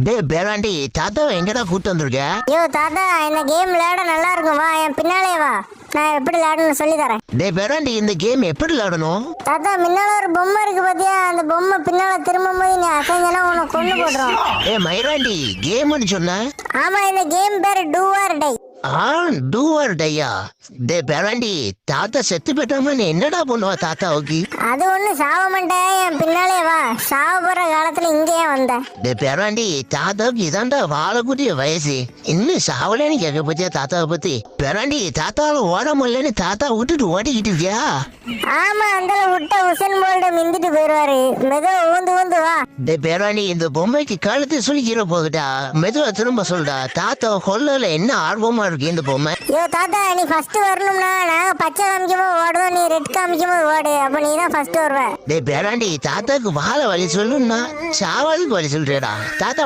டேய் பேராண்டி தாத்தாவை எங்கடா கூட்டு வந்திருக்க? ஐயோ தாத்தா, இந்த கேம் விளையாட நல்லா இருக்கும், வா என் பின்னாலே வா, நான் எப்படி விளையாடணும்னு சொல்லி தரேன். டேய் பேராண்டி இந்த கேம் எப்படி விளையாடணும்? தாத்தா, முன்னால ஒரு பொம்மை இருக்கு பாத்தியா, அந்த பொம்மை பின்னால திரும்பும் போது நீ அசைஞ்சனா உன்னை கொண்டு போடுறோம். மயிராண்டி கேம்னு சொன்ன? ஆமா, இந்த கேம் பேரு do or die. Do or டையா? டே பேராண்டி தாத்தா செத்து போயிட்டாம நீ என்னடா பண்ணுவா தாத்தாவுக்கு? அது ஒண்ணு சாவ மாட்டேன், என் பின்னாலே வா, சாவ போற காலத்துல இங்கேயே வந்த. டே பேராண்டி தாத்தாவுக்கு இதாண்டா வாழக்கூடிய வயசு, இன்னும் சாவலன்னு கேட்க பத்தியா தாத்தாவை பத்தி? பேராண்டி தாத்தாவை ஓட முடியலன்னு தாத்தா விட்டுட்டு ஓடிக்கிட்டு இருக்கியா? ஆமா, அந்த விட்ட உசன் போல்ட மிந்திட்டு போயிருவாரு, மெதுவா ஊந்து ஊந்து வா. டே பேராண்டி இந்த பொம்மைக்கு கழுத்து சுழிக்கிற போகுதா, மெதுவா திரும்ப சொல்டா. தாத்தா கொல்லல என்ன ஆர்வமா இருக்கு இந்த பொம்மை. ஐயோ தாத்தா, நீ ஃபர்ஸ்ட் வரணும்னா நாங்க பச்சை காமிக்கும் போது ஓடுவோம், நீ ரெட் காமிக்கும் போது ஓடு, அப்ப நீ தான் ஃபர்ஸ்ட் வருவ. டே பேராண்டி தாத்தாக்கு வாழ வழி சொல்லுன்னா சாவலுக்கு வழி சொல்றேடா. தாத்தா